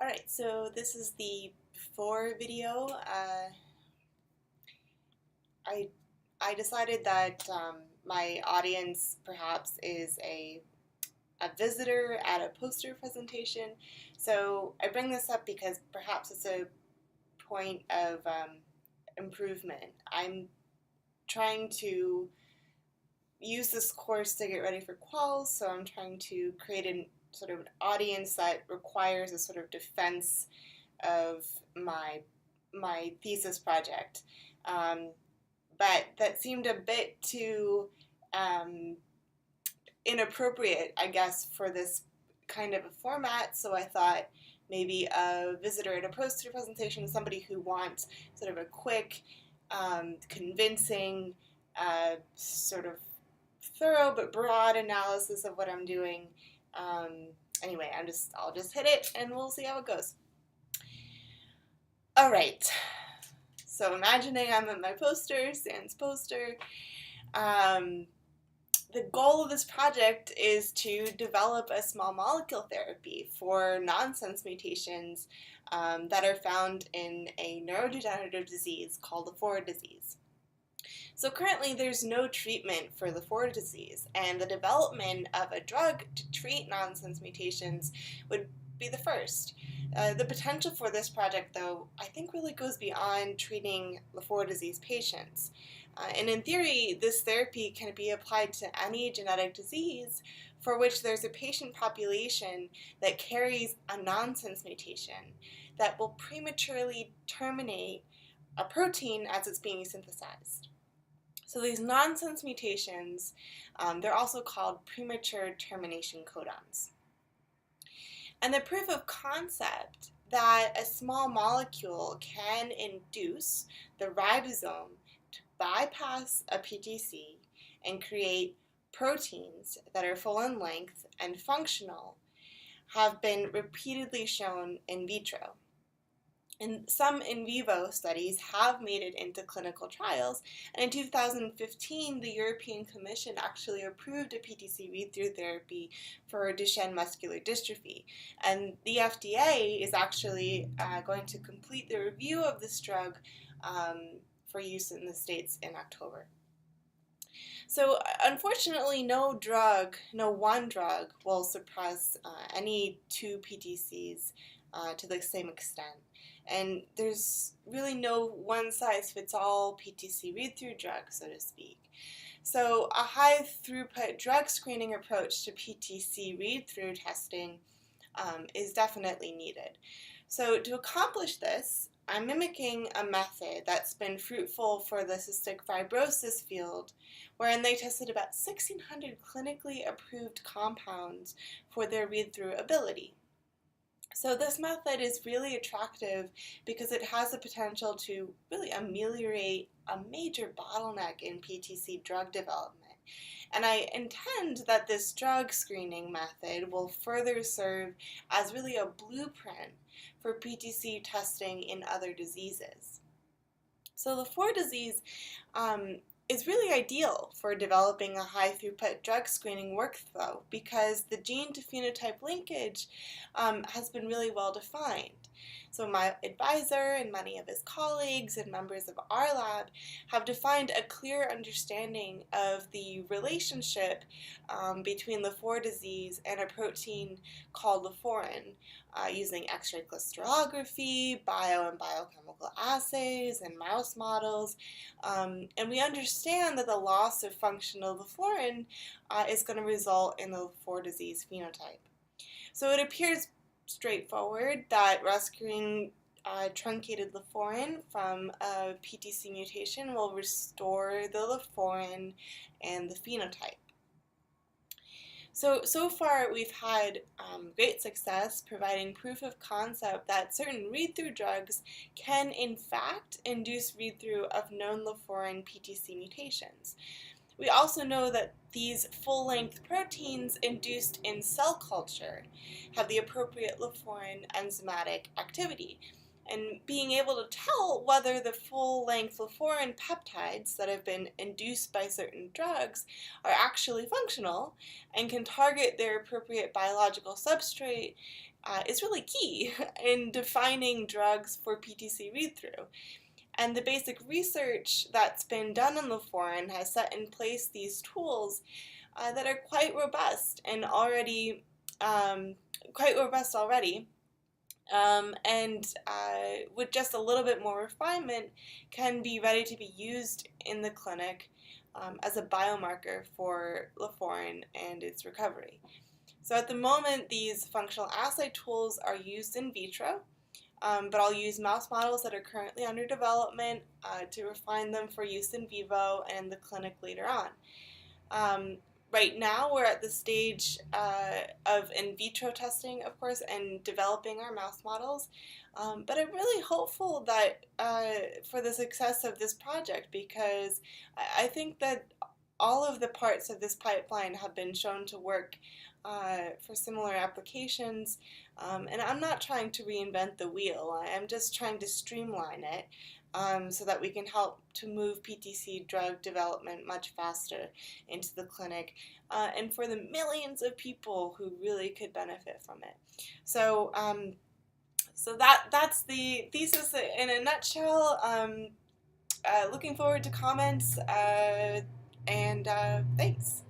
Alright, so this is the before video. I decided that my audience perhaps is a visitor at a poster presentation. So I bring this up because perhaps it's a point of improvement. I'm trying to use this course to get ready for quals, so I'm trying to create an sort of an audience that requires a sort of defense of my thesis project. But that seemed a bit too inappropriate, I guess, for this kind of a format, so I thought maybe a visitor at a poster presentation, somebody who wants sort of a quick, convincing, sort of thorough but broad analysis of what I'm doing. Anyway, I'll just hit it and we'll see how it goes. All right. So imagining I'm at my poster, sans poster. The goal of this project is to develop a small molecule therapy for nonsense mutations that are found in a neurodegenerative disease called Lafora disease. So currently there's no treatment for Lafora disease, and the development of a drug to treat nonsense mutations would be the first. The potential for this project, though, I think really goes beyond treating Lafora disease patients. And in theory, this therapy can be applied to any genetic disease for which there's a patient population that carries a nonsense mutation that will prematurely terminate a protein as it's being synthesized. So these nonsense mutations, they're also called premature termination codons. And the proof of concept that a small molecule can induce the ribosome to bypass a PTC and create proteins that are full in length and functional have been repeatedly shown in vitro. And some in vivo studies have made it into clinical trials, and in 2015 the European Commission actually approved a PTC read-through therapy for Duchenne muscular dystrophy. And the FDA is actually going to complete the review of this drug for use in the States in October. So unfortunately, no one drug will suppress any two PTCs to the same extent. And there's really no one-size-fits-all PTC read-through drug, so to speak. So a high-throughput drug screening approach to PTC read-through testing is definitely needed. So to accomplish this, I'm mimicking a method that's been fruitful for the cystic fibrosis field, wherein they tested about 1,600 clinically approved compounds for their read-through ability. So this method is really attractive because it has the potential to really ameliorate a major bottleneck in PTC drug development. And I intend that this drug screening method will further serve as really a blueprint for PTC testing in other diseases. So Lafora disease is really ideal for developing a high-throughput drug screening workflow because the gene-to-phenotype linkage has been really well defined. So my advisor and many of his colleagues and members of our lab have defined a clear understanding of the relationship between Lafora disease and a protein called laforin using X-ray crystallography, bio and biochemical assays, and mouse models. And we understand that the loss of functional laforin is going to result in the Lafora disease phenotype. So it appears straightforward that rescuing truncated laforin from a PTC mutation will restore the laforin and the phenotype. So far we've had great success providing proof of concept that certain read-through drugs can in fact induce read-through of known laforin PTC mutations. We also know that these full-length proteins induced in cell culture have the appropriate laforin enzymatic activity. and being able to tell whether the full-length leucovorin peptides that have been induced by certain drugs are actually functional and can target their appropriate biological substrate is really key in defining drugs for PTC read-through. And the basic research that's been done on leucovorin has set in place these tools that are quite robust and already and with just a little bit more refinement can be ready to be used in the clinic as a biomarker for leucovorin and its recovery. So at the moment, these functional assay tools are used in vitro, but I'll use mouse models that are currently under development to refine them for use in vivo and the clinic later on. Right now, we're at the stage of in vitro testing, of course, and developing our mouse models. But I'm really hopeful that for the success of this project, because I think that all of the parts of this pipeline have been shown to work for similar applications, and I'm not trying to reinvent the wheel. I'm just trying to streamline it so that we can help to move PTC drug development much faster into the clinic, and for the millions of people who really could benefit from it. So, that's the thesis in a nutshell. Looking forward to comments, and thanks.